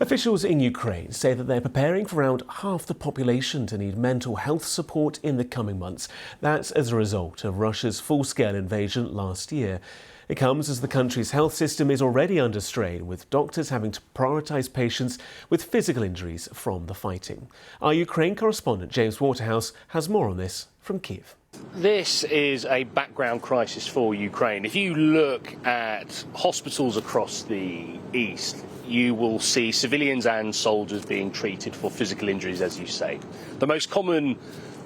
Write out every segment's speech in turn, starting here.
Officials in Ukraine say that they're preparing for around half the population to need mental health support in the coming months. That's as a result of Russia's full-scale invasion last year. It comes as the country's health system is already under strain, with doctors having to prioritise patients with physical injuries from the fighting. Our Ukraine correspondent James Waterhouse has more on this from Kyiv. This is a background crisis for Ukraine. If you look at hospitals across the east, you will see civilians and soldiers being treated for physical injuries, as you say. The most common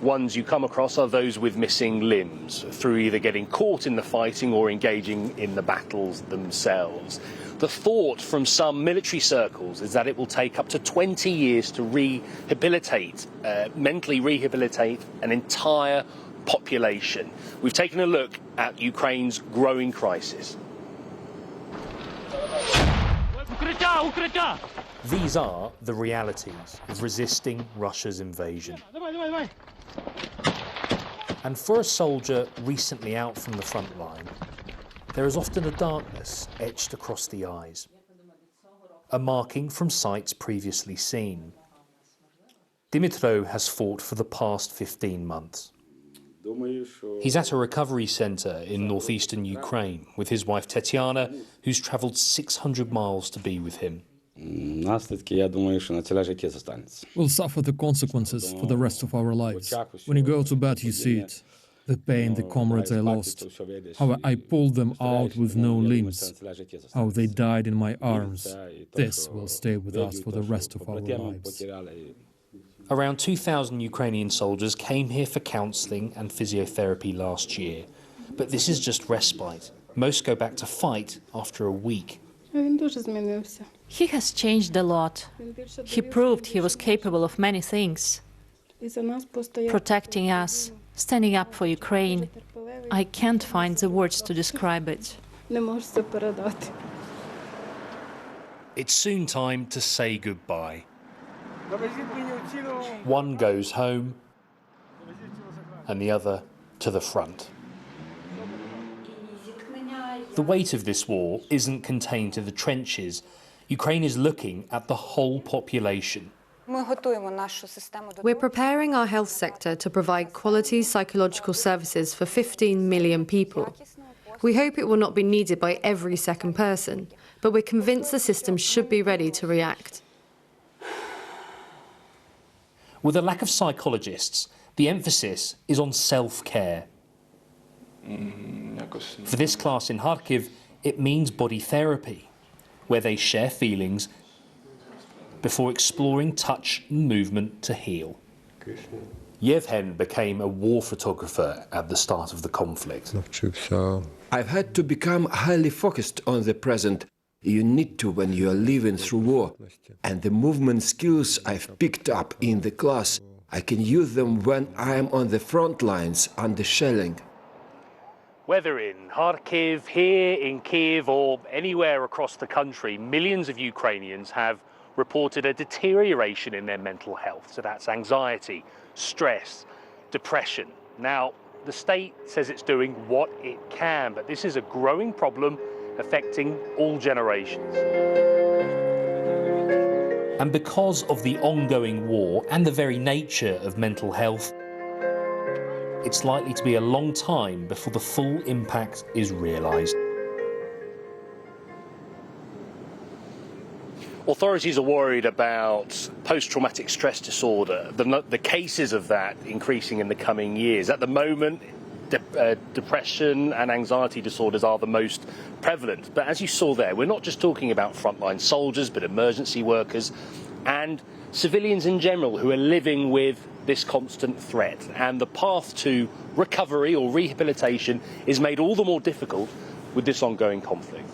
ones you come across are those with missing limbs, through either getting caught in the fighting or engaging in the battles themselves. The thought from some military circles is that it will take up to 20 years to mentally rehabilitate an entire population. We've taken a look at Ukraine's growing crisis. These are the realities of resisting Russia's invasion. And for a soldier recently out from the front line, there is often a darkness etched across the eyes, a marking from sights previously seen. Dimitro has fought for the past 15 months. He's at a recovery centre in northeastern Ukraine with his wife Tatiana, who's travelled 600 miles to be with him. We'll suffer the consequences for the rest of our lives. When you go to bed, you see it. The pain, the comrades I lost, how I pulled them out with no limbs, how they died in my arms. This will stay with us for the rest of our lives. Around 2,000 Ukrainian soldiers came here for counselling and physiotherapy last year. But this is just respite. Most go back to fight after a week. He has changed a lot. He proved he was capable of many things. Protecting us, standing up for Ukraine. I can't find the words to describe it. It's soon time to say goodbye. One goes home and the other to the front. The weight of this war isn't contained to the trenches. Ukraine is looking at the whole population. We're preparing our health sector to provide quality psychological services for 15 million people. We hope it will not be needed by every second person, but we're convinced the system should be ready to react. With a lack of psychologists, the emphasis is on self-care. For this class in Kharkiv, it means body therapy, where they share feelings before exploring touch and movement to heal. Yevhen became a war photographer at the start of the conflict. I've had to become highly focused on the present. You need to when you are living through war. And the movement skills I've picked up in the class, I can use them when I am on the front lines under shelling. Whether in Kharkiv, here in Kyiv, or anywhere across the country, millions of Ukrainians have reported a deterioration in their mental health. So that's anxiety, stress, depression. Now, the state says it's doing what it can, but this is a growing problem affecting all generations. And because of the ongoing war and the very nature of mental health, it's likely to be a long time before the full impact is realised. Authorities are worried about post-traumatic stress disorder, the cases of that increasing in the coming years. At the moment, depression and anxiety disorders are the most prevalent. But as you saw there, we're not just talking about frontline soldiers, but emergency workers and civilians in general who are living with this constant threat. And the path to recovery or rehabilitation is made all the more difficult with this ongoing conflict.